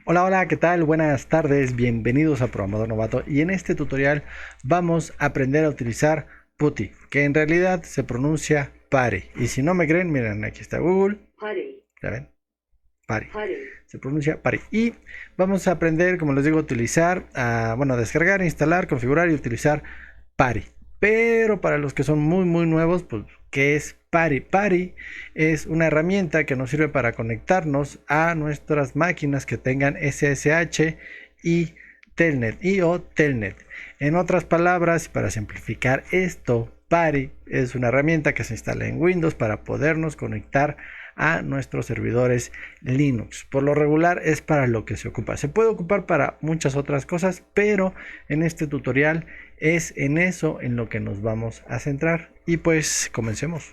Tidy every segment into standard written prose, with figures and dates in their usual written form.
Hola, hola, ¿qué tal? Buenas tardes, bienvenidos a Programador Novato y en este tutorial vamos a aprender a utilizar PuTTY, que en realidad se pronuncia PARI. Y si no me creen, miren, aquí está Google, Putty, ya ven, PARI, putty, se pronuncia PARI. Y vamos a aprender, como les digo, a utilizar, bueno, a descargar, instalar, configurar y utilizar PARI. Pero para los que son muy nuevos, pues, ¿qué es PARI? PARI es una herramienta que nos sirve para conectarnos a nuestras máquinas que tengan SSH y Telnet o Telnet. En otras palabras, para simplificar esto, PARI es una herramienta que se instala en Windows para podernos conectar a nuestros servidores Linux. Por lo regular es para lo que se ocupa. Se puede ocupar para muchas otras cosas, pero en este tutorial es en eso en lo que nos vamos a centrar. Y pues comencemos.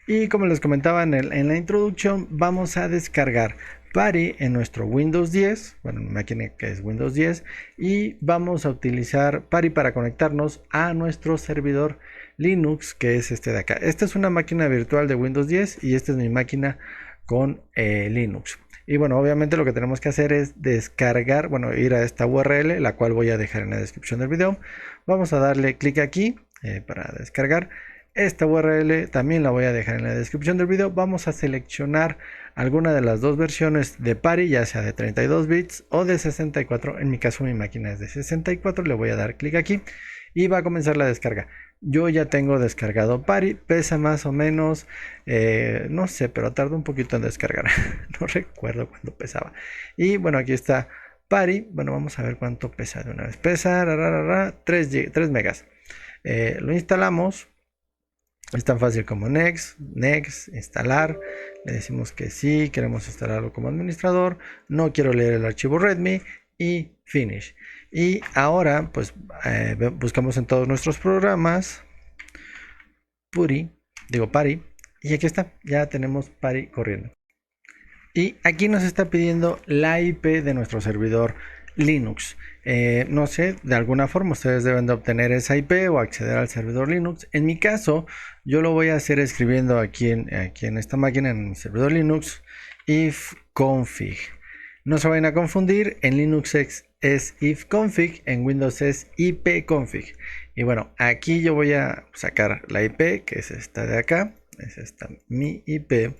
Y como les comentaba en la introducción, vamos a descargar PaRi en nuestro Windows 10, bueno, mi máquina que es Windows 10, y vamos a utilizar PaRi para conectarnos a nuestro servidor Linux, que es este de acá. Esta es una máquina virtual de Windows 10 y esta es mi máquina con Linux. Y bueno, obviamente lo que tenemos que hacer es descargar, bueno, ir a esta URL, la cual voy a dejar en la descripción del video. Vamos a darle clic aquí para descargar. Esta URL también la voy a dejar en la descripción del video. Vamos a seleccionar alguna de las dos versiones de PaRi, ya sea de 32 bits o de 64. En mi caso mi máquina es de 64. Le voy a dar clic aquí y va a comenzar la descarga. Yo ya tengo descargado PaRi, pesa más o menos, no sé, pero tarda un poquito en descargar. No recuerdo cuánto pesaba. Y bueno, aquí está PaRi. Bueno, vamos a ver cuánto pesa de una vez. Pesa 3 megas. Lo instalamos. Es tan fácil como next, instalar. Le decimos que sí, queremos instalarlo como administrador. No quiero leer el archivo readme y finish. Y ahora, pues buscamos en todos nuestros programas PaRi. Y aquí está, ya tenemos PaRi corriendo. Y aquí nos está pidiendo la IP de nuestro servidor Linux. No sé, de alguna forma ustedes deben de obtener esa IP o acceder al servidor Linux. En mi caso, yo lo voy a hacer escribiendo aquí en esta máquina, en mi servidor Linux, ifconfig. No se vayan a confundir, en Linux es ifconfig, en Windows es ipconfig. Y bueno, aquí yo voy a sacar la IP, que es esta de acá, es esta mi IP.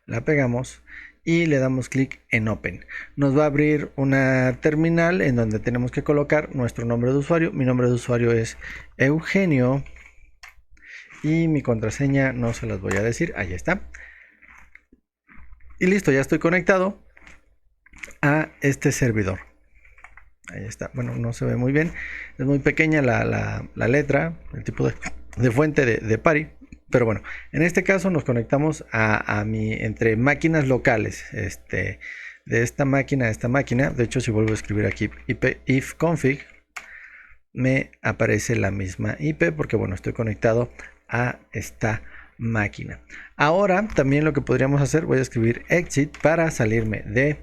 La pegamos y le damos clic en Open. Nos va a abrir una terminal en donde tenemos que colocar nuestro nombre de usuario. Mi nombre de usuario es Eugenio y mi contraseña no se las voy a decir. Ahí está. Y listo, ya estoy conectado a este servidor. Ahí está. Bueno, no se ve muy bien. Es muy pequeña la letra, el tipo de fuente de PaRi. Pero bueno, en este caso nos conectamos entre máquinas locales. De esta máquina a esta máquina. De hecho, si vuelvo a escribir aquí ifconfig, me aparece la misma IP porque bueno, estoy conectado a esta máquina. Ahora también lo que podríamos hacer, voy a escribir exit para salirme de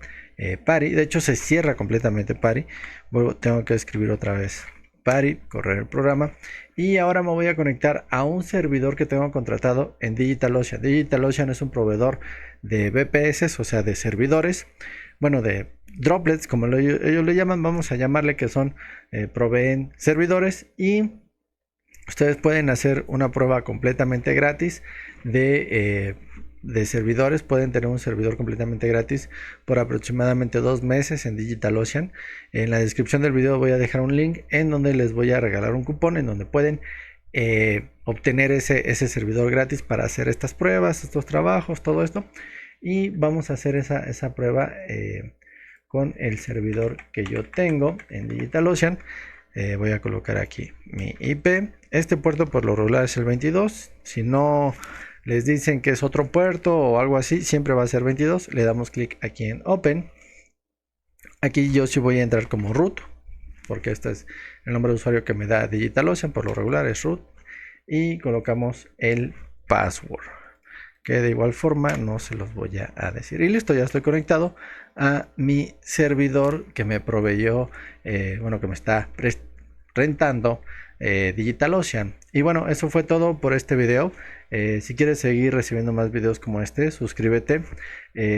PaRi. De hecho, se cierra completamente PaRi. Tengo que escribir otra vez PaRi, correr el programa. Y ahora me voy a conectar a un servidor que tengo contratado en DigitalOcean. DigitalOcean es un proveedor de VPS, o sea, de servidores. Bueno, de droplets, como ellos le llaman, vamos a llamarle que son, proveen servidores y ustedes pueden hacer una prueba completamente gratis de servidores. Pueden tener un servidor completamente gratis por aproximadamente 2 meses en DigitalOcean. En la descripción del video voy a dejar un link en donde les voy a regalar un cupón en donde pueden obtener ese servidor gratis para hacer estas pruebas, estos trabajos, todo esto. Y vamos a hacer esa prueba con el servidor que yo tengo en DigitalOcean. Voy a colocar aquí mi IP. Este puerto por lo regular es el 22. Si no les dicen que es otro puerto o algo así, siempre va a ser 22. Le damos clic aquí en Open. Aquí yo sí voy a entrar como root, porque este es el nombre de usuario que me da DigitalOcean. Por lo regular es root. Y colocamos el password, que de igual forma no se los voy a decir. Y listo, ya estoy conectado a mi servidor que me proveyó, bueno, que me está rentando DigitalOcean. Y bueno, eso fue todo por este video. Si quieres seguir recibiendo más videos como este, suscríbete,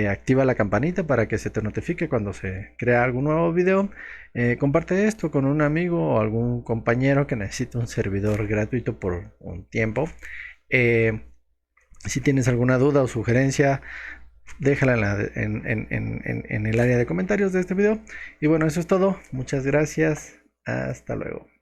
activa la campanita para que se te notifique cuando se crea algún nuevo video. Comparte esto con un amigo o algún compañero que necesite un servidor gratuito por un tiempo. Si tienes alguna duda o sugerencia, déjala en el área de comentarios de este video. Y bueno, eso es todo. Muchas gracias. Hasta luego.